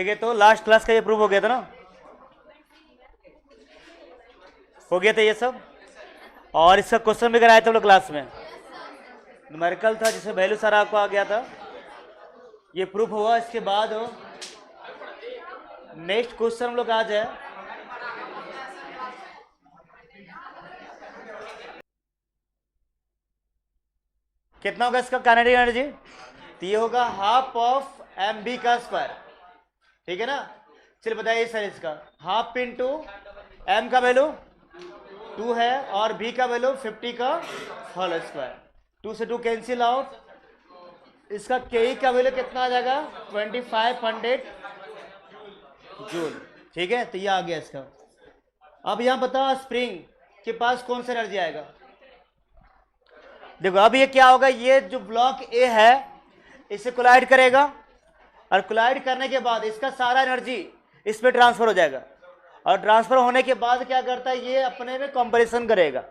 ठीक है, तो लास्ट क्लास का ये प्रूफ हो गया था ना, हो गया था ये सब। और इसका क्वेश्चन भी कराया था हम लोग क्लास में, न्यूमेरिकल था जिसमें वैल्यू सारा आपको आ गया था, ये प्रूफ हुआ। इसके बाद नेक्स्ट क्वेश्चन हम लोग आज है कितना होगा इसका काइनेटिक एनर्जी, तो ये होगा हाफ ऑफ एम बी का स्क्वायर, ठीक है ना। चलिए बताइए सर, इसका हाफ इंटू एम का वैल्यू 2 है और बी का वैल्यू 50 का होल स्क्वायर, 2 से 2 कैंसिल आउट, इसका के का वैल्यू कितना आ जाएगा 2500 जूल, ठीक है। तो ये आ गया इसका। अब यहां बता स्प्रिंग के पास कौन सा एनर्जी आएगा। देखो अब ये क्या होगा, ये जो ब्लॉक ए है इसे कोलाइड करेगा और कोलाइड करने के बाद इसका सारा एनर्जी इस पे ट्रांसफर हो जाएगा और ट्रांसफर होने के बाद क्या करता है, ये अपने में कंपैरिजन करेगा,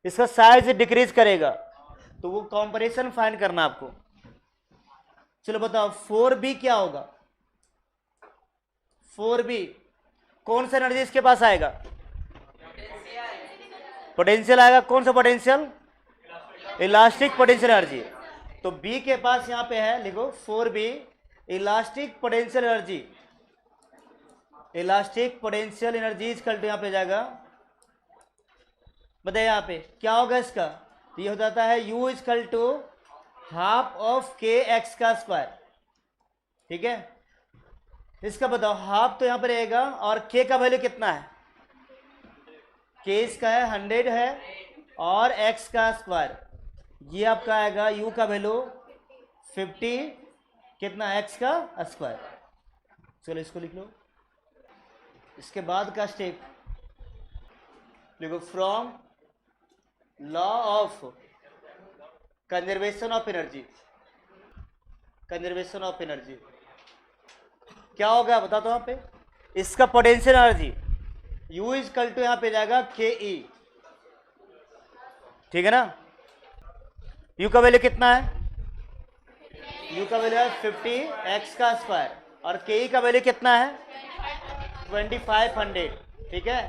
इसका साइज डिक्रीज करेगा, तो वो कंपैरिजन फाइंड करना आपको। चलो बताओ 4b क्या होगा, 4b कौन सा एनर्जी इसके पास आएगा, पोटेंशियल आएगा। कौन सा पोटेंशियल, इलास्टिक पोटेंशियल एनर्जी। तो B के पास यहां पे है, लिखो 4b elastic potential energy, elastic potential energy equal to यहां पे जाएगा, बताइए यहां पे क्या होगा इसका, तो ये हो जाता है U equal to half of k x का स्क्वायर, ठीक है। इसका बताओ हाफ तो यहां पर रहेगा और के का वैल्यू कितना है, के इसका है 100 है और एक्स का स्क्वायर, ये आपका आएगा u का वैल्यू 50 कितना x का स्क्वायर। चलो इसको लिख लो। इसके बाद का स्टेप लिखो, from law of conservation of energy, conservation of energy क्या होगा बता दो। यहाँ पे इसका potential energy u equal to यहाँ पे जाएगा के ई, ठीक है ना। u का वैल्यू कितना है, u का वैल्यू है 50 x का स्क्वायर और के ई का वैल्यू कितना है 2500, ठीक है।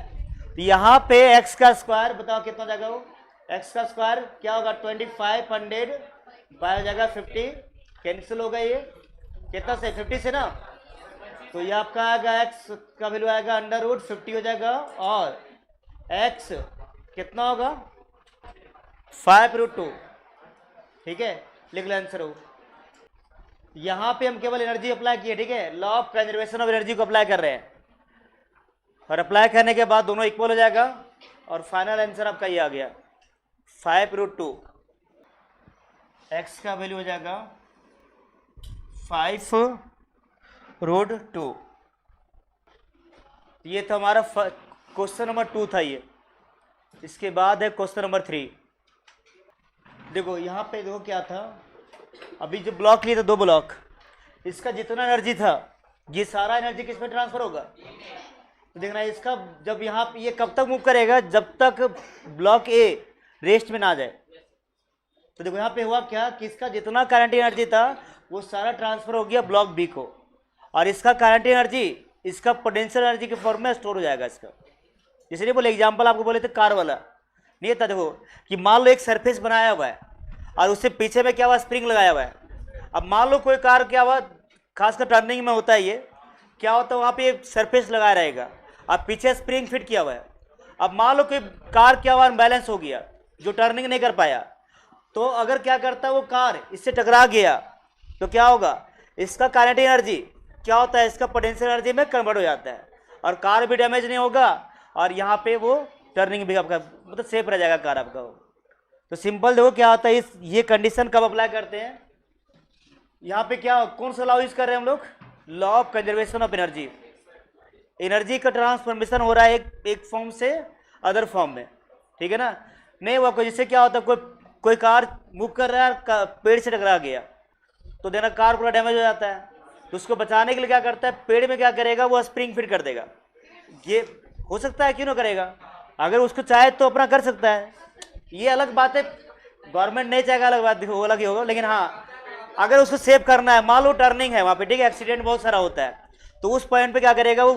तो यहाँ पे x का स्क्वायर बताओ कितना जाएगा, वो x का स्क्वायर क्या होगा 2500 बाय जाएगा 50, कैंसिल होगा ये कितना से 50 से ना, तो ये आपका आएगा x का वैल्यू आएगा अंडर रूट 50 हो जाएगा और x कितना होगा 5√2, ठीक है। लिख लो आंसर हो। यहां पे हम केवल एनर्जी अप्लाई किए, ठीक है, law of conservation of energy को अप्लाई कर रहे हैं और अप्लाई करने के बाद दोनों इक्वल हो जाएगा और फाइनल आंसर आपका ये आ गया 5√2, x का वैल्यू हो जाएगा 5√2। ये तो हमारा क्वेश्चन नंबर 2 था ये। इसके बाद है क्वेश्चन नंबर 3। देखो यहाँ पे देखो क्या था, अभी जो ब्लॉक लिए थे 2 ब्लॉक, इसका जितना एनर्जी था ये सारा एनर्जी किस में ट्रांसफर होगा, तो देखना इसका जब यहाँ पे ये कब तक मूव करेगा, जब तक ब्लॉक ए रेस्ट में ना जाए। तो देखो यहाँ पे हुआ क्या कि इसका जितना काइनेटिक एनर्जी था वो सारा ट्रांसफर हो गया ब्लॉक बी को और इसका काइनेटिक एनर्जी इसका पोटेंशियल एनर्जी के फॉर्म में स्टोर हो जाएगा इसका। इसलिए बोले एग्जाम्पल आपको बोले थे कार वाला, नहीं था। देखो कि मान लो एक सरफेस बनाया हुआ है और उससे पीछे में क्या हुआ स्प्रिंग लगाया हुआ है। अब मान लो कोई कार क्या हुआ, खासकर टर्निंग में होता है ये, क्या होता है वहाँ पे एक सरफेस लगाया रहेगा, अब पीछे स्प्रिंग फिट किया हुआ है। अब मान लो कोई कार क्या हुआ बैलेंस हो गया, जो टर्निंग नहीं कर पाया, तो अगर क्या करता है वो कार इससे टकरा गया तो क्या होगा, इसका काइनेटिक एनर्जी क्या होता है इसका पोटेंशियल एनर्जी में कन्वर्ट हो जाता है और कार भी डैमेज नहीं होगा और यहाँ पे वो टर्निंग भी आपका मतलब सेफ रह जाएगा कार आपका। तो सिंपल देखो क्या होता है, इस ये कंडीशन कब अप्लाई करते हैं, यहाँ पे क्या कौन सा लॉ यूज कर रहे हैं हम लोग, law of conservation of energy. Energy का ट्रांसफॉर्मेशन हो रहा है एक फॉर्म से अदर फॉर्म में, ठीक है ना। नहीं हुआ कोई, जिससे क्या होता है कोई कार मूव कर रहा है पेड़ से टकरा गया तो देना कार पूरा डैमेज हो जाता है, तो उसको बचाने के लिए क्या करता है पेड़ में क्या करेगा वो स्प्रिंग फिट कर देगा। ये हो सकता है क्यों ना करेगा, अगर उसको चाहे तो अपना कर सकता है, ये अलग बात है। गवर्नमेंट नहीं चाहेगा अलग बात, वो अलग ही होगा, लेकिन हाँ अगर उसको सेव करना है, मान लो टर्निंग है वहाँ पे, ठीक है, एक्सीडेंट बहुत सारा होता है, तो उस पॉइंट पे क्या करेगा, वो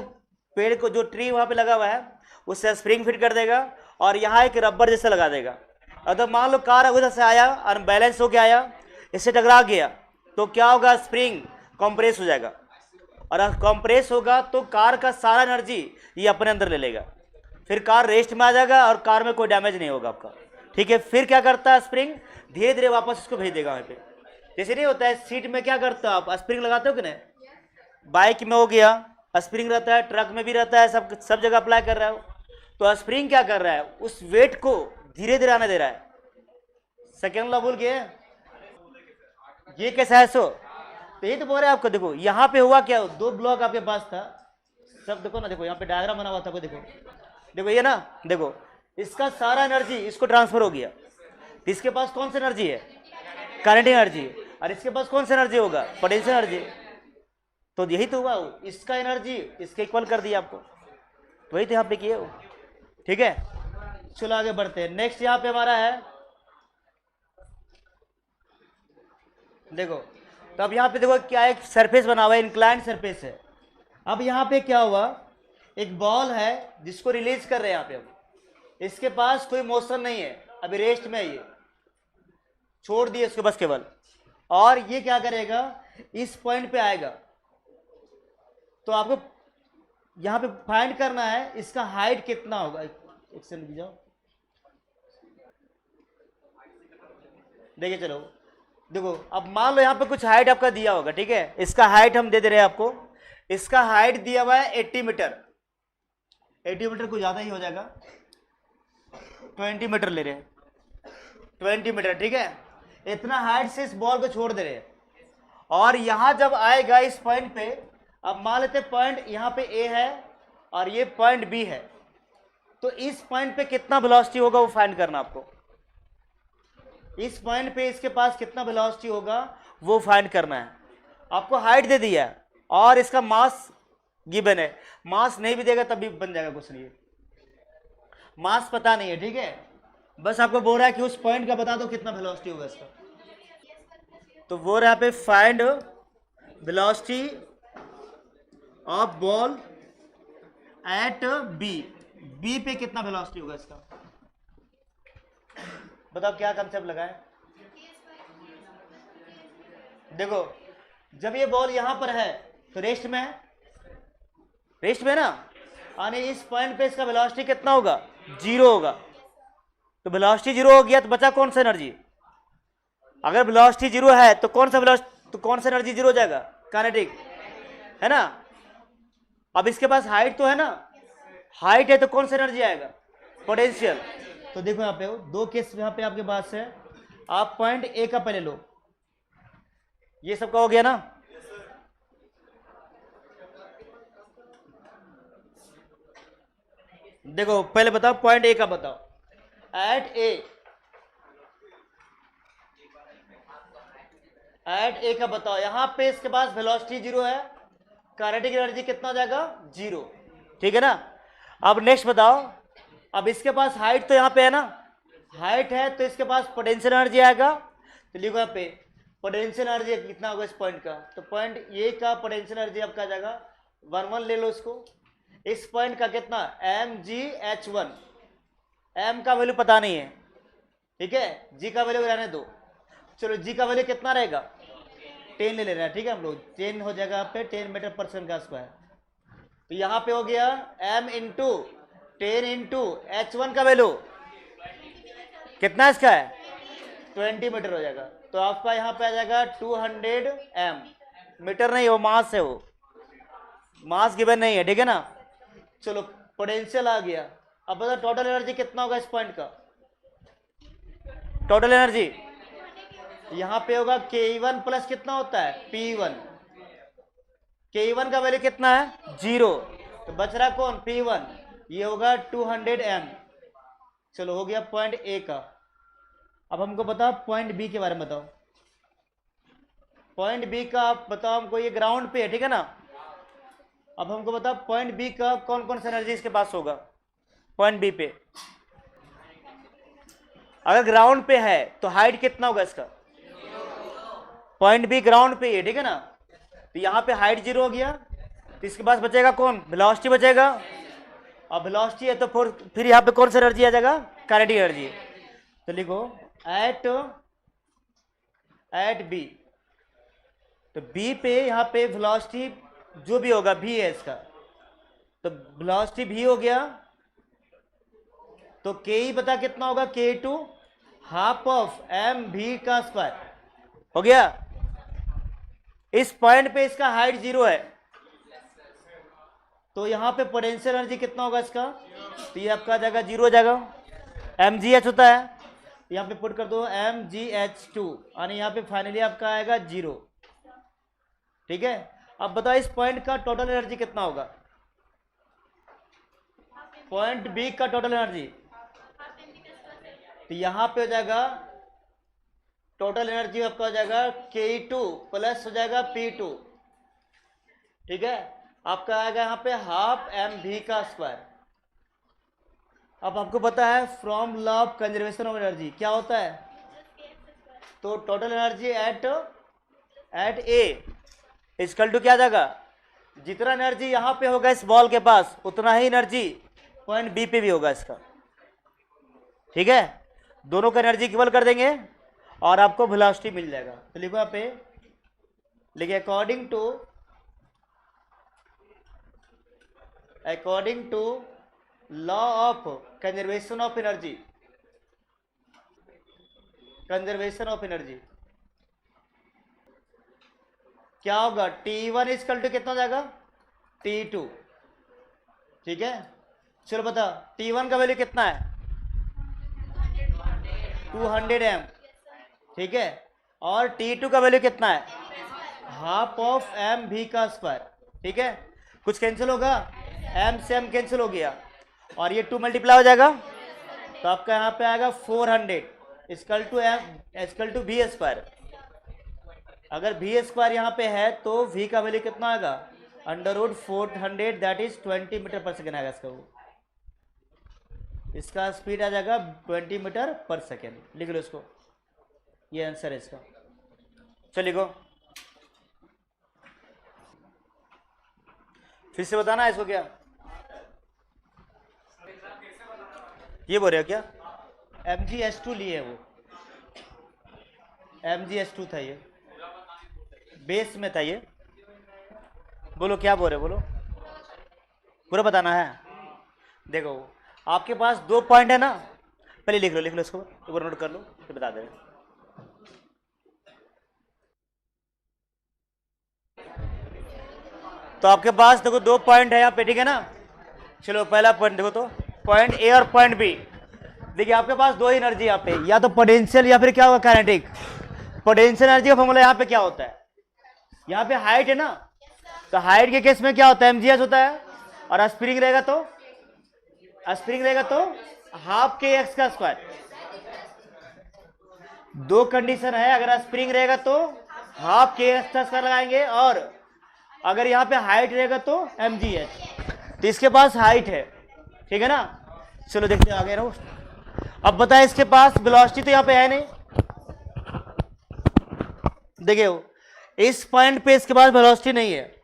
पेड़ को, जो ट्री वहाँ पे लगा हुआ है उससे स्प्रिंग फिट कर देगा और यहाँ एक रबर जैसा लगा देगा। अगर मान लो कार उधर से आया, अनबैलेंस होके आया, इससे टकरा गया, तो क्या होगा, स्प्रिंग कॉम्प्रेस हो जाएगा, और अगर कॉम्प्रेस होगा तो कार का सारा एनर्जी ये अपने अंदर ले लेगा, फिर कार रेस्ट में आ जाएगा और कार में कोई डैमेज नहीं होगा आपका। ठीक है, फिर क्या करता है स्प्रिंग, धीरे धीरे वापस इसको भेज देगा वहाँ पे। जैसे नहीं होता है सीट में, क्या करते हो आप, स्प्रिंग लगाते हो कि नहीं, बाइक में हो गया स्प्रिंग रहता है, ट्रक में भी रहता है, सब जगह अप्लाई कर रहा है। तो स्प्रिंग क्या कर रहा है, उस वेट को धीरे धीरे आने दे रहा है। सेकेंड लॉ भूल गए, ये कैसा है सो, तो ये तो बोल रहे हैं आपको। देखो यहाँ पे हुआ क्या, दो ब्लॉक आपके पास था, सब देखो ना, देखो यहाँ पे डायग्राम बना हुआ था, देखो देखो ये ना, देखो इसका सारा एनर्जी इसको ट्रांसफर हो गया। तो इसके पास कौन सी एनर्जी है, काइनेटिक एनर्जी, और इसके पास कौन सी एनर्जी होगा, पोटेंशियल एनर्जी। तो यही तो हुआ, इसका एनर्जी इसके इक्वल कर दिया आपको, तो वही तो यहाँ पे किए हो। ठीक है, चलो आगे बढ़ते हैं। नेक्स्ट यहाँ पे हमारा है, देखो तो अब यहाँ पे देखो क्या, एक सरफेस बना हुआ है, इंक्लाइंड सरफेस है। अब यहाँ पे क्या हुआ, एक बॉल है जिसको रिलीज कर रहे हैं यहाँ पे, अब इसके पास कोई मोशन नहीं है, अभी रेस्ट में है, ये छोड़ दिए इसको बस केवल, और ये क्या करेगा, इस पॉइंट पे आएगा। तो आपको यहाँ पे फाइंड करना है इसका हाइट कितना होगा। एक सेकंड रुक जाओ, देखिए चलो, देखो अब मान लो यहाँ पे कुछ हाइट आपका दिया होगा, ठीक है, इसका हाइट हम दे दे रहे हैं आपको। इसका हाइट दिया हुआ है 80 मीटर, 80 मीटर कुछ ज़्यादा ही हो जाएगा, 20 मीटर ले रहे हैं, 20 मीटर, ठीक है। इतना हाइट से इस बॉल को छोड़ दे रहे हैं, और यहाँ जब आएगा इस पॉइंट पे, अब मान लेते पॉइंट यहाँ पे ए है और ये पॉइंट बी है, तो इस पॉइंट पे कितना वेलोसिटी होगा वो फाइंड करना आपको। इस पॉइंट पे इसके पास कितना वेलोसिटी होगा वो फाइंड करना है। आपको हाइट दे दिया है और इसका मास गिवन है, मास नहीं भी देगा तब भी बन जाएगा, कुछ नहीं है, मास पता नहीं है, ठीक है, बस आपको बोल रहा है कि उस पॉइंट का बता दो कितना वेलोसिटी होगा इसका। तो वो रहा पे find velocity of ball at B, B पे कितना वेलोसिटी होगा इसका, बताओ क्या कंसेप्ट लगाए। देखो जब ये बॉल यहां पर है तो रेस्ट में है, रेस्ट में ना, यानी इस पॉइंट पे इसका वेलोसिटी कितना होगा, 0 होगा। तो वेलोसिटी 0 हो गया तो बचा कौन सा एनर्जी, अगर वेलोसिटी 0 है तो कौन सा एनर्जी 0 हो जाएगा, काइनेटिक, है ना। अब इसके पास हाइट तो है ना, हाइट है तो कौन सा एनर्जी आएगा, पोटेंशियल। तो देखो यहाँ पे दो केस यहाँ पे आपके पास है, आप पॉइंट ए का पहले लो, ये सबका हो गया ना। देखो पहले बताओ पॉइंट ए का बताओ, एट ए का बताओ, यहां पे इसके पास वेलोसिटी 0 है, काइनेटिक एनर्जी कितना हो जाएगा, 0, ठीक है ना। अब नेक्स्ट बताओ, अब इसके पास हाइट तो यहाँ पे है ना, हाइट है तो इसके पास पोटेंशियल एनर्जी आएगा, तो लिखो यहाँ पे पोटेंशियल एनर्जी कितना होगा इस पॉइंट का, तो पॉइंट ए का पोटेंशियल एनर्जी आपका आ जाएगा 1 ले लो इसको, इस पॉइंट का कितना mgh1, m का वैल्यू पता नहीं है, ठीक है, g का वैल्यू रहने दो। चलो g का वैल्यू कितना रहेगा, 10 ले रहे हैं, ठीक है, हम लोग 10 हो जाएगा पे 10 मीटर पर सेकंड का स्क्वायर। तो यहाँ पे हो गया m इंटू 10 इंटू h1 का वैल्यू कितना इसका है, 20 मीटर हो जाएगा। तो आपका यहाँ पे आ जाएगा 200 m, मीटर नहीं, वो मास है, वो मास गिवन नहीं है, ठीक है ना। चलो पोटेंशियल आ गया, अब बताओ टोटल एनर्जी कितना होगा इस पॉइंट का, टोटल एनर्जी यहां पे होगा K1 प्लस कितना होता है P1, K1 का वैल्यू कितना है 0, तो बच रहा कौन P1, ये होगा 200 m। चलो हो गया पॉइंट ए का। अब हमको बताओ पॉइंट बी के बारे में बताओ, पॉइंट बी का आप बताओ हमको, ये ग्राउंड पे है, ठीक है ना। अब हमको बताओ पॉइंट बी का कौन कौन सा एनर्जी इसके पास होगा, पॉइंट बी पे अगर ग्राउंड पे है तो हाइट कितना होगा इसका, पॉइंट बी ग्राउंड पे है, ठीक है ना। तो यहाँ पे हाइट 0 हो गया, तो इसके पास बचेगा कौन, वेलोसिटी बचेगा, और वेलोसिटी है तो फिर यहाँ पे कौन सा एनर्जी आ जाएगा, काइनेटिक एनर्जी। तो लिखो एट बी, तो बी पे यहाँ पे वेलोसिटी जो भी होगा भी है इसका, तो वेलोसिटी भी हो गया, तो के ई बता कितना होगा, के टू हाफ ऑफ एम भी का स्क्वायर हो गया। इस पॉइंट पे इसका हाइट 0 है, तो यहां पे पोटेंशियल एनर्जी कितना होगा इसका, तो ये आपका आ जाएगा 0 हो जाएगा, एम जी एच होता है, यहां पे पुट कर दो एम जी एच टू, यानी यहां पे फाइनली आपका आएगा 0। ठीक है, अब बताओ इस पॉइंट का टोटल एनर्जी कितना होगा, पॉइंट बी का टोटल एनर्जी, तो यहां पे हो जाएगा टोटल एनर्जी आपका हो जाएगा K2 प्लस हो जाएगा P2। ठीक है, आपका आएगा यहाँ पे हाफ एम भी का स्क्वायर। अब आपको पता है from law of conservation of energy क्या होता है, तो total energy at A equal to क्या जाएगा, जितना एनर्जी यहाँ पे होगा इस बॉल के पास उतना ही एनर्जी पॉइंट बी पे भी होगा इसका। ठीक है, दोनों का एनर्जी इक्वल कर देंगे और आपको वेलोसिटी मिल जाएगा। तो लिखो यहाँ पे, लिखिए according to law of conservation of energy, क्या होगा, T1 इक्वल टू कितना हो जाएगा, T2। ठीक है, चलो बता T1 का वैल्यू कितना है, 200 एम। ठीक है, और T2 का वैल्यू कितना है, हाफ ऑफ एम भी का स्क्वायर। ठीक है, कुछ कैंसिल होगा, एम से एम कैंसिल हो गया और ये 2 मल्टीप्लाई हो जाएगा, तो आपका यहाँ पे आएगा 400 equal to m equal to v square. अगर भी स्क्वायर यहाँ पे है तो v का वैल्यू कितना आएगा, √400 दैट इज 20 मीटर पर सेकेंड आएगा इसका, वो इसका स्पीड आ जाएगा 20 मीटर पर सेकेंड। लिख लो इसको, ये आंसर है इसका। चलो लिखो, फिर से बताना है इसको, क्या ये बोल रहे हो क्या, MgH2 लिए है, वो MgH2 था, ये बेस में था ये। बोलो क्या बोल रहे, बोलो पूरा बताना है। देखो आपके पास 2 पॉइंट है ना, पहले लिख लो इसको, एक बार नोट कर लो फिर बता दे। तो आपके पास देखो 2 पॉइंट है यहाँ पे, ठीक है ना। चलो पहला पॉइंट देखो, तो पॉइंट ए और पॉइंट बी। देखिए आपके पास 2 एनर्जी यहाँ पे, या तो पोटेंशियल या फिर क्या होगा, काइनेटिक। पोटेंशियल एनर्जी का फॉर्मूला यहाँ पे क्या होता है, यहाँ पे हाइट है ना, तो हाइट के केस में क्या होता है, mgh होता है, और स्प्रिंग रहेगा तो हाफ के एक्स का स्क्वायर। 2 कंडीशन है, अगर स्प्रिंग रहेगा तो हाफ के एक्स का स्क्वायर लगाएंगे, और अगर यहाँ पे हाइट रहेगा तो mgh। तो इसके पास हाइट है, ठीक है ना। चलो देखते आगे रहो। अब बताए इसके पास वेलोसिटी तो यहाँ पे है नहीं, देखिए इस पॉइंट पे इसके पास वेलोसिटी नहीं है,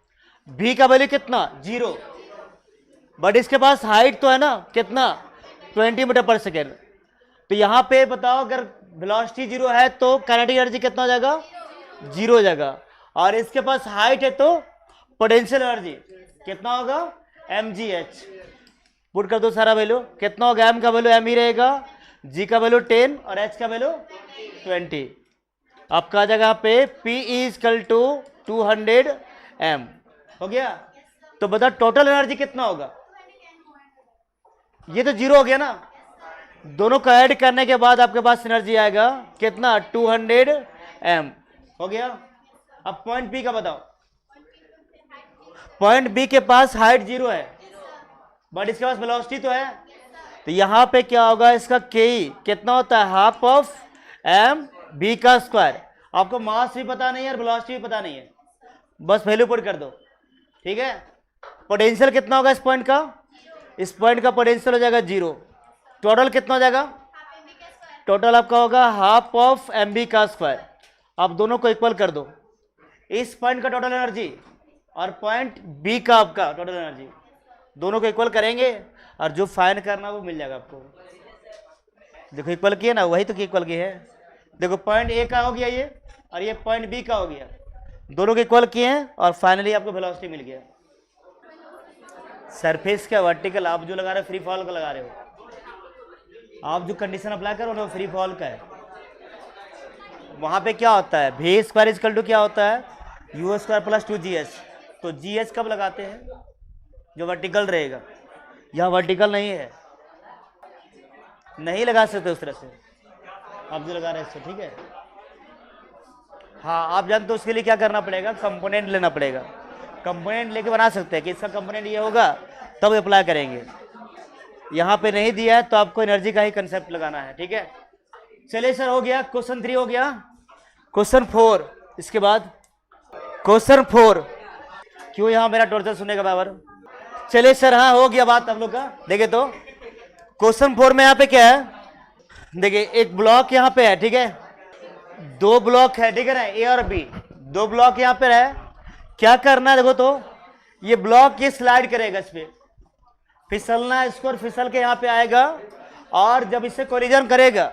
v का वैल्यू कितना 0, बट इसके पास हाइट तो है ना कितना 20 मीटर पर सेकेंड। तो यहां पे बताओ अगर वेलोसिटी 0 है तो काइनेटिक एनर्जी कितना हो जाएगा, 0 हो जाएगा, और इसके पास हाइट है तो पोटेंशियल एनर्जी कितना होगा, mgh। पुट कर दो सारा वैल्यू, कितना होगा, m का वैल्यू m ही रहेगा, g का वैल्यू 10 और h का वैल्यू 20। आपका आ जाएगा यहाँ पे P इक्वल टू 200 m हो गया। तो बता टोटल एनर्जी कितना होगा, ये तो 0 हो गया ना, दोनों को ऐड करने के बाद आपके पास एनर्जी आएगा कितना 200 m हो गया। अब पॉइंट बी का बताओ, पॉइंट बी के पास हाइट 0 है बट इसके पास वेलोसिटी तो है, तो यहां पे क्या होगा, इसका के कितना होता है, हाफ ऑफ एम बी का स्क्वायर। आपको मास भी पता नहीं है और वेलोसिटी भी पता नहीं है, बस वैल्यू पुट कर दो, ठीक है। पोटेंशियल कितना होगा इस पॉइंट का, इस पॉइंट का पोटेंशियल हो जाएगा 0। टोटल कितना हो जाएगा, टोटल आपका होगा हाफ ऑफ एम बी का स्क्वायर। आप दोनों को इक्वल कर दो, इस पॉइंट का टोटल एनर्जी और पॉइंट बी का आपका टोटल एनर्जी, दोनों को इक्वल करेंगे और जो फाइंड करना वो मिल जाएगा आपको। देखो इक्वल किया ना, वही तो इक्वल की है। देखो पॉइंट ए का हो गया ये, और ये पॉइंट बी का हो गया, दोनों को इक्वल किए हैं और फाइनली आपको वेलोसिटी मिल गया। सरफेस का वर्टिकल आप जो लगा रहे हो फ्री फॉल का लगा रहे हो, आप जो कंडीशन अप्लाई करो ना वो फ्री फॉल का है। वहाँ पे क्या होता है, वी स्क्वायर इजकल टू क्या होता है, यू स्क्वायर प्लस 2GH। तो GH कब लगाते हैं, जो वर्टिकल रहेगा। यहाँ वर्टिकल नहीं है, नहीं लगा सकते उस तरह से, आप जो लगा रहे हैं इससे, ठीक है। हाँ आप जानते हो उसके लिए क्या करना पड़ेगा, कंपोनेंट लेना पड़ेगा। कंपोनेंट लेके बना सकते हैं कि इसका कंपोनेंट ये होगा तब अप्लाई करेंगे। यहाँ पे नहीं दिया है तो आपको एनर्जी का ही कंसेप्ट लगाना है, ठीक है। चलिए सर हो गया, क्वेश्चन 3 हो गया। क्वेश्चन 4, इसके बाद क्वेश्चन 4, क्यों यहाँ मेरा टॉर्चर सुनने का बराबर। चलिए सर हाँ हो गया बात आप लोग का। देखिए तो क्वेश्चन 4 में यहाँ पे क्या है, देखिए एक ब्लॉक यहाँ पे है, ठीक है, 2 ब्लॉक है, ठीक है ना, ए और बी, 2 ब्लॉक यहाँ पे है। क्या करना है देखो तो, ये ब्लॉक ये स्लाइड करेगा, इस पे फिसलना है इसको, और फिसल के यहाँ पे आएगा, और जब इससे कोलिजन करेगा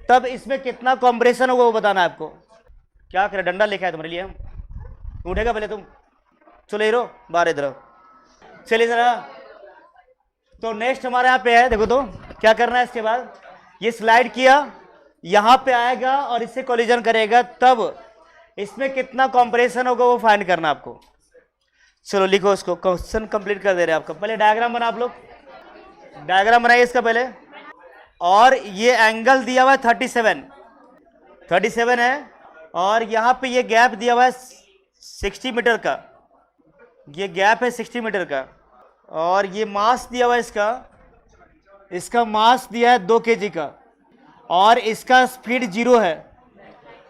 तब इसमें कितना कॉम्प्रेशन होगा वो बताना है आपको। क्या करे, डंडा लेके आए तुम्हारे लिए हम, उठेगा पहले तुम, चलो हीरो बाहर इधर। चलिए जरा, तो नेक्स्ट हमारे यहाँ पे है, देखो तो क्या करना है, इसके बाद ये स्लाइड किया, यहाँ पे आएगा और इससे कोलिजन करेगा, तब इसमें कितना कॉम्प्रेशन होगा वो फाइंड करना आपको। चलो लिखो इसको, क्वेश्चन कंप्लीट कर दे रहे हैं आपका। पहले डायग्राम बना, आप लोग डायग्राम बनाइए इसका पहले। और ये एंगल दिया हुआ है 37 है, और यहाँ पे ये गैप दिया हुआ है 60 मीटर का, ये गैप है 60 मीटर का, और ये मास दिया हुआ है इसका मास दिया है 2 kg का, और इसका स्पीड 0 है,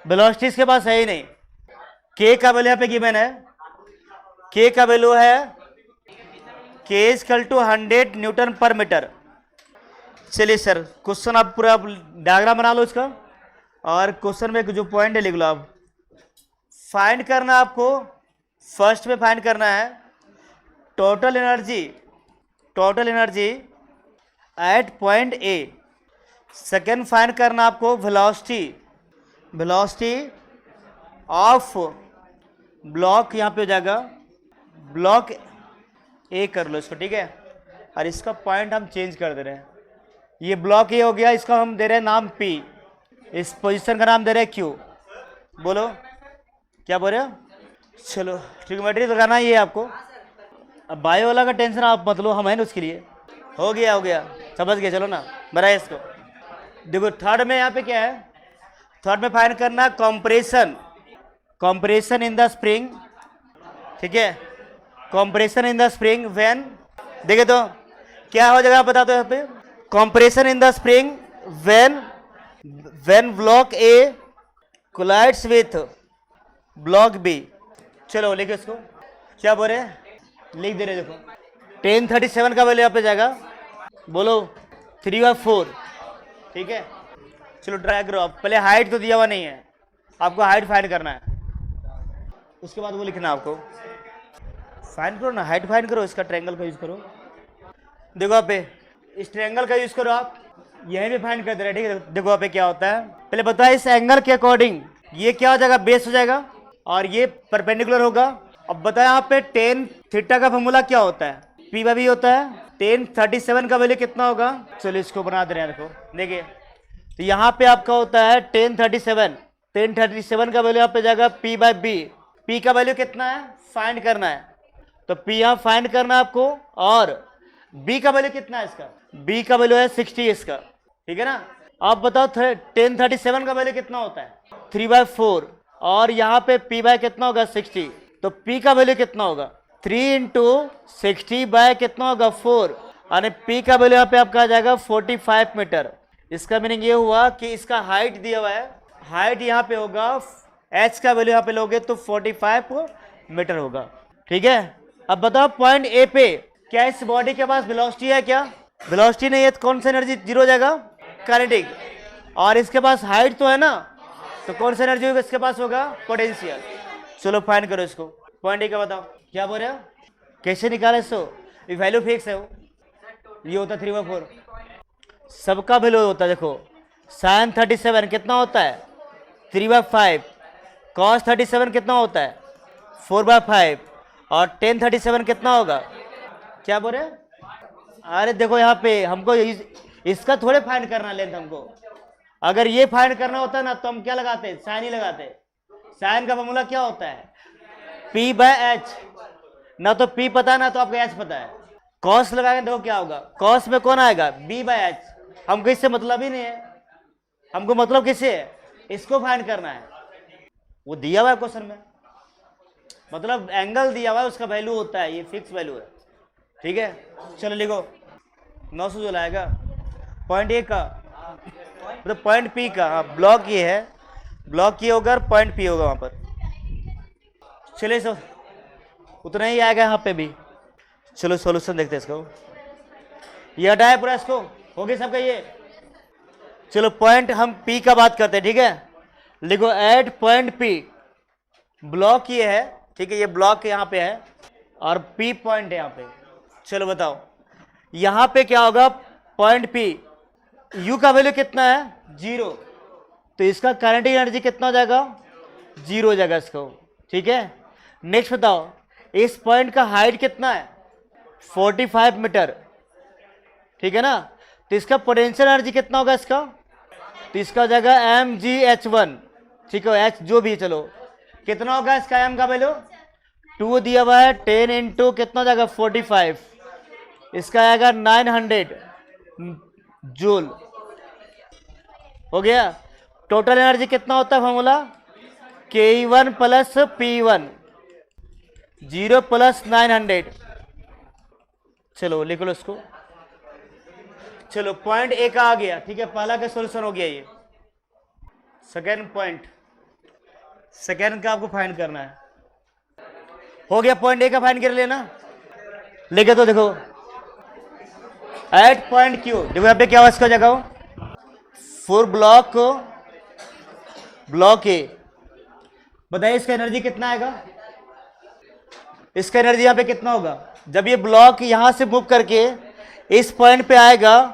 वेलोसिटी इसके पास है ही नहीं। के का वैल्यू यहाँ पे गिवन है, के का वैल्यू है के इक्वल टू 100 न्यूटन पर मीटर। चलिए सर क्वेश्चन आप पूरा डायग्राम बना लो इसका, और क्वेश्चन में जो पॉइंट है लिख लो आप। फाइंड करना आपको, फर्स्ट में फाइंड करना है total energy eight point A. Second find करना आपको वेलोसिटी ऑफ ब्लॉक, यहाँ पे हो जाएगा ब्लॉक ए कर लो इसको, ठीक है। और इसका पॉइंट हम चेंज कर दे रहे हैं, ये ब्लॉक ए हो गया, इसका हम दे रहे हैं नाम P, इस पोजीशन का नाम दे रहे हैं Q। बोलो क्या बोल रहे हो। चलो ट्रिग्नोमेट्री लगाना ही है आपको, अब बायो वाला का टेंशन आप मत लो, हम हैं ना उसके लिए। हो गया समझ गए, चलो ना बनाए इसको। देखो थर्ड में यहाँ पे क्या है, थर्ड में फाइंड करना कॉम्प्रेशन इन द स्प्रिंग, ठीक है, compression in the spring when, देखे तो क्या हो जाएगा बता दो यहाँ पे, compression in the spring when block A collides with block B. चलो लिखो इसको, क्या बोल रहे हैं, लिख दे रहे देखो। 1037 का वैल्यू यहाँ पे जाएगा, बोलो 3/4, ठीक है। चलो ट्राई करो आप, पहले हाइट तो दिया हुआ नहीं है, आपको हाइट फाइंड करना है, उसके बाद वो लिखना आपको। फाइंड करो ना, हाइट फाइंड करो, इसका ट्रायंगल का यूज करो। देखो आप पे इस ट्रायंगल का यूज करो, आप यहीं पे फाइंड कर दे रहे, ठीक है। देखो आप पे क्या होता है, पहले बताया इस एंगल के अकॉर्डिंग ये क्या हो जाएगा, बेस हो जाएगा, और ये परपेंडिकुलर होगा। अब बताया यहाँ पे टेन थीटा का फॉर्मूला क्या होता है, P/V होता है। 1037 का वैल्यू कितना होगा, चलो इसको बना दे रहे हैं, देखो देखिए। तो यहाँ पे आपका होता है 1037 का वैल्यू यहाँ पे जाएगा P/B। P का वैल्यू कितना है फाइंड करना है, तो P यहाँ फाइंड करना है आपको, और B का वैल्यू कितना है इसका, B का वैल्यू है 60 इसका, ठीक है ना। आप बताओ 1037 का वैल्यू कितना होता है 3/4, और यहाँ पे P बाय कितना होगा 60, तो P का वैल्यू कितना होगा 3 × 60 बाय कितना होगा 4, यानी P का वैल्यू यहाँ पे आपका आ जाएगा 45 मीटर। इसका मीनिंग ये हुआ कि इसका हाइट दिया हुआ है, हाइट यहाँ पे होगा, H का वैल्यू यहाँ पे लोगे तो 45 मीटर होगा, ठीक है। अब बताओ पॉइंट ए पे क्या इस बॉडी के पास वेलोसिटी है, क्या वेलोसिटी नहीं है तो कौन सा एनर्जी जीरो हो जाएगा, काइनेटिक। और इसके पास हाइट तो है ना, तो कौन सा एनर्जी होगा इसके पास होगा, पोटेंशियल। चलो फाइंड करो इसको, पॉइंट ए का बताओ क्या बोल रहे हो? कैसे निकाले इसको? ये वैल्यू फिक्स है वो, ये होता है 3/4, सबका वैल्यू होता है। देखो sin 37 कितना होता है? 3/5। cos 37 कितना होता है? 4/5। और tan 37 कितना होगा? क्या बोल रहे हैं? अरे देखो यहाँ पे हमको इसका थोड़े फाइंड करना लेंथ हमको। अगर ये फाइंड करना होता ना तो हम क्या लगाते? साइन ही लगाते। साइन का फॉर्मूला क्या होता है? P/H। ना तो P पता है ना तो आपको H पता है। कॉस लगाएंगे देखो क्या होगा? कॉस में कौन आएगा? B/H। हमको इससे मतलब ही नहीं है, हमको मतलब किससे है? इसको फाइंड करना है। वो दिया हुआ है क्वेश्चन में, मतलब एंगल दिया हुआ है, उसका वैल्यू होता है, ये फिक्स वैल्यू है। ठीक है, चलो लिखो 900 जो लाएगा पॉइंट ए का, मतलब पॉइंट पी का। हाँ ब्लॉक ये है, ब्लॉक ये होगा और पॉइंट पी होगा वहां पर। चलिए सो उतना ही आएगा यहाँ पे भी। चलो सॉल्यूशन देखते हैं इसको। ये हटाया पूरा इसको, हो गया सबका ये। चलो पॉइंट हम पी का बात करते हैं, ठीक है। लिखो एट पॉइंट पी, ब्लॉक ये है, ठीक है, ये ब्लॉक यहाँ पे है और पी पॉइंट है यहाँ पे। चलो बताओ यहाँ पे क्या होगा? पॉइंट पी, यू का वैल्यू कितना है? 0, तो इसका काइनेटिक एनर्जी कितना हो जाएगा? 0 हो जाएगा इसको, ठीक है। नेक्स्ट बताओ इस पॉइंट का हाइट कितना है? 45 मीटर, ठीक है ना। तो इसका पोटेंशियल एनर्जी कितना होगा इसका? तो इसका हो जाएगा mgh1, ठीक है, h जो भी, चलो कितना होगा इसका m का वैल्यू? 2 दिया हुआ है, 10 इंटू कितना हो जाएगा? 45, इसका आएगा 900 जूल, हो गया। टोटल एनर्जी कितना होता है formula? K1 plus P1, 0 plus 900। चलो लिख लो इसको। चलो पॉइंट ए का आ गया, ठीक है, पहला का सॉल्यूशन हो गया। ये सेकेंड पॉइंट, सेकेंड का आपको फाइंड करना है, हो गया। पॉइंट ए का फाइंड कर लेना, लेके तो देखो एट पॉइंट क्यू, देखो यहाँ पे क्या हुआ इसका जगह? फॉर ब्लॉक ए, बताइए इसका एनर्जी कितना आएगा? इसका एनर्जी यहाँ पे कितना होगा? जब ये ब्लॉक यहां से मूव करके इस पॉइंट पे आएगा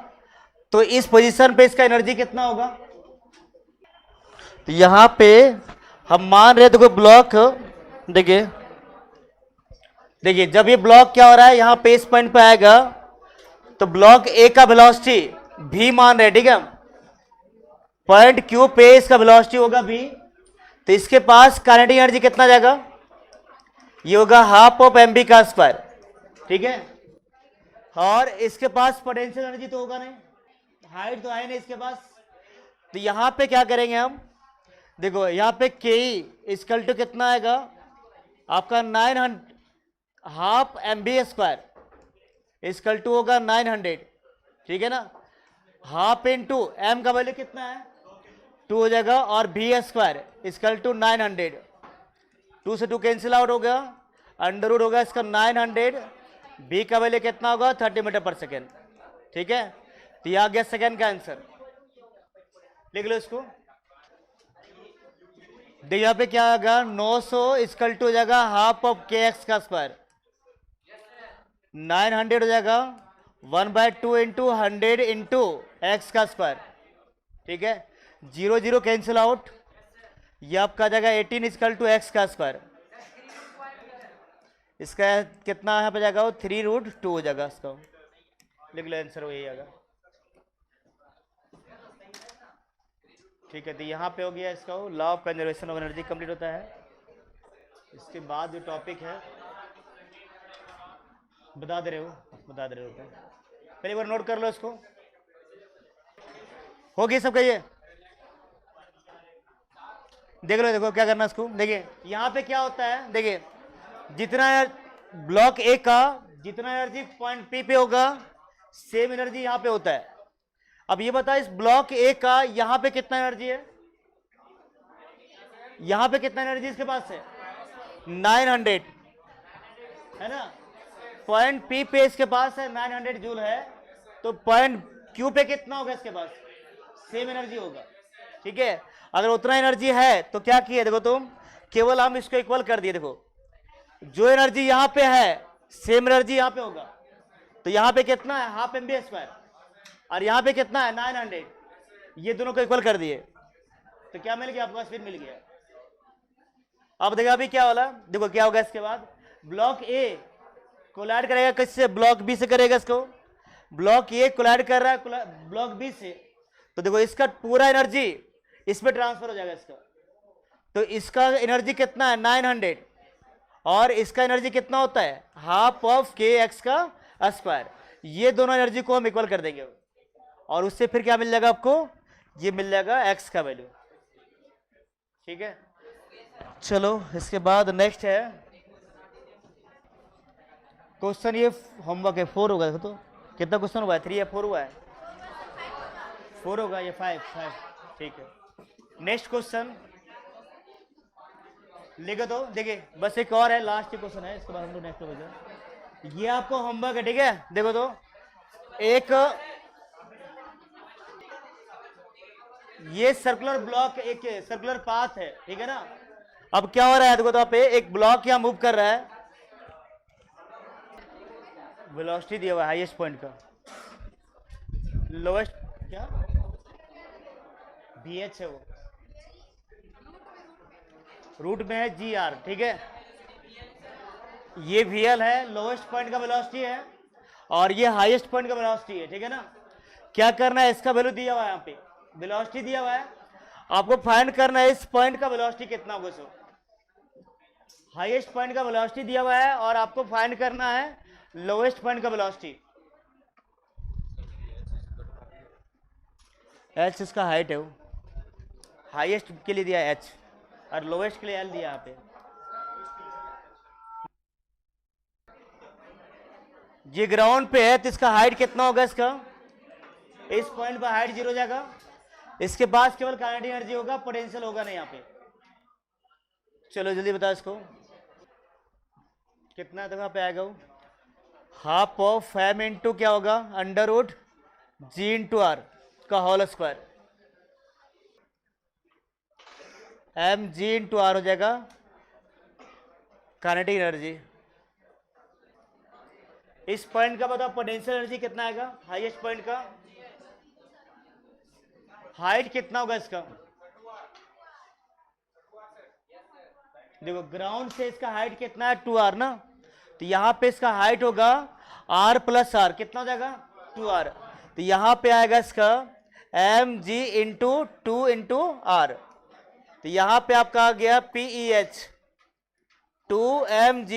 तो इस पोजीशन पे इसका एनर्जी कितना होगा? तो यहां पे हम मान रहे, देखो ब्लॉक, देखिए देखिए जब ये ब्लॉक क्या हो रहा है, यहां पे इस पॉइंट पे आएगा तो ब्लॉक ए का वेलोसिटी v मान रहे, ठीक है। पॉइंट क्यू पे इसका वेलोसिटी होगा v, तो इसके पास काइनेटिक एनर्जी कितना जाएगा? ये होगा हाफ ऑफ mv का स्क्वायर, ठीक है। और इसके पास पोटेंशियल एनर्जी तो होगा नहीं, हाइट तो है नहीं इसके पास। तो यहां पे क्या करेंगे हम? देखो यहां पे के इक्वल टू कितना आएगा आपका? 900 half mv square equal to होगा 900, ठीक है ना। हाफ इंटू m का वैल्यू कितना है? 2 हो जाएगा, और v स्क्वायर इक्वल टू 900, 2 से 2 कैंसिल आउट हो गया, अंडर रूट होगा इसका 900, v का वैल्यू कितना होगा? 30 मीटर पर सेकेंड, ठीक है। तो ये आ गया सेकेंड का आंसर, लिख लो इसको। देखिए यहाँ पे क्या आएगा? 900 इक्वल टू हो जाएगा हाफ ऑफ के एक्स का स्क्वायर, 900 हो जाएगा 1/2 इंटू 100 इंटू एक्स का स्क्वायर, ठीक है। 0 0 कैंसिल आउट, ये आपका जाएगा 18 इक्वल टू एक्स का स्क्वायर, इसका कितना यहाँ पे जाएगा? 3√2 हो जाएगा इसका, लिख लो आंसर वही आएगा, ठीक है। तो यहाँ पे हो गया इसका law of conservation of energy complete होता है। इसके बाद जो टॉपिक है बता दे रहे हो पहले एक बार नोट कर लो इसको, हो गया सबका। ये देख लो, देखो क्या करना इसको। देखिए यहाँ पे क्या होता है, देखिए जितना ब्लॉक ए का जितना एनर्जी पॉइंट पी पे होगा सेम एनर्जी यहाँ पे होता है। अब ये बता इस ब्लॉक ए का यहाँ पे कितना एनर्जी है? यहाँ पे कितना एनर्जी इसके पास है? 900 है ना। पॉइंट पी पे इसके पास है 900 जूल है, तो पॉइंट क्यू पे कितना होगा इसके पास? सेम एनर्जी होगा, ठीक है। अगर उतना एनर्जी है तो क्या किया, देखो तुम केवल हम इसको इक्वल कर दिए। देखो जो एनर्जी यहां पे है सेम एनर्जी यहां पे होगा। तो यहां पे कितना है, हाफ एम बी स्क्वायर, और यहां पे कितना है 900। ये दोनों को इक्वल कर दिए तो क्या मिल गया आपके पास, फिर मिल गया। अब देखो अभी क्या वाला, देखो क्या होगा इसके बाद, ब्लॉक ए कोलाइड करेगा किससे, ब्लॉक बी से करेगा इसको। ब्लॉक ए कोलाइड कर रहा है ब्लॉक बी से, तो देखो इसका पूरा एनर्जी इसमें ट्रांसफर हो जाएगा इसका। तो इसका एनर्जी कितना है 900, और इसका एनर्जी कितना होता है हाफ ऑफ के एक्स का स्क्वायर। ये दोनों एनर्जी को हम इक्वल कर देंगे, और उससे फिर क्या मिल जाएगा आपको, ये मिल जाएगा एक्स का वैल्यू। ठीक है, चलो इसके बाद नेक्स्ट है क्वेश्चन, ये होमवर्क है 4 होगा। देखो तो कितना क्वेश्चन हुआ है, 3 या 4 हुआ है, 4 होगा, ये 5। ठीक है, नेक्स्ट क्वेश्चन लिखो तो, देखिए बस एक और है, लास्ट क्वेश्चन है, इसके बाद हम लोग नेक्स्ट हो जाए। ये आपको होमवर्क है, ठीक है। देखो तो एक ये सर्कुलर ब्लॉक, एक सर्कुलर पाथ है, ठीक है ना। अब क्या हो रहा है, देखो तो पे एक ब्लॉक यहां मूव कर रहा है, वेलोसिटी दिया हुआ है हाईएस्ट पॉइंट का, लोएस्ट क्या VH है, वो रूट में है GR, ठीक है। ये VL है, लोएस्ट पॉइंट का वेलोसिटी है, और ये हाईएस्ट पॉइंट का वेलोसिटी है, ठीक है ना। क्या करना है, इसका वैल्यू दिया हुआ है, यहाँ पे वेलोसिटी दिया हुआ है, आपको फाइंड करना है इस पॉइंट का वेलोसिटी कितना होगा। सो हाईएस्ट पॉइंट का वेलोसिटी दिया हुआ है, और आपको फाइंड करना है लोएस्ट पॉइंट का वेलोसिटी। H इसका हाइट है, वो हाईएस्ट के लिए दिया है H, और लोएस्ट के लिए L दिया यहाँ पे। ये ग्राउंड पे है, तो इसका हाइट कितना होगा, इसका इस पॉइंट पर हाइट 0 हो जाएगा। इसके पास केवल काइनेटिक एनर्जी होगा, पोटेंशियल होगा नहीं यहाँ पे। चलो जल्दी बताओ इसको कितना तक पे आएगा, वो हाफ ऑफ एम इंटू क्या होगा under root G into R का whole square, M G into R हो जाएगा काइनेटिक एनर्जी। इस पॉइंट का बताओ पोटेंशियल एनर्जी कितना आएगा, हाईएस्ट पॉइंट का हाइट कितना होगा इसका। देखो ग्राउंड से इसका हाइट कितना है 2r ना, तो यहां पे इसका हाइट होगा r प्लस आर, कितना हो जाएगा 2r। तो यहां पे आएगा इसका M G into 2 into R, तो यहां पे आपका आ गया PEH 2mg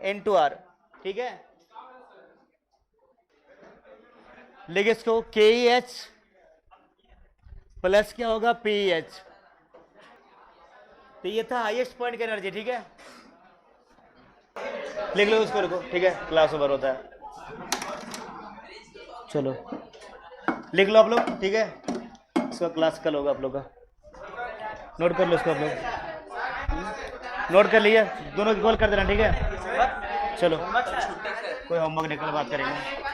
इंटू आर, ठीक है। लिख इसको KEH प्लस क्या होगा PEH। तो ये था हाईएस्ट पॉइंट की एनर्जी, ठीक है। लिख लो उसको, लिखो, ठीक है, क्लास ओवर होता है। चलो लिख लो आप लोग, ठीक है, इसका क्लास कल होगा आप लोग का, नोट कर लो इसको, आप लोग नोट कर लिया, दोनों की कॉल कर देना, ठीक है। चलो कोई होमवर्क निकल बात करेंगे।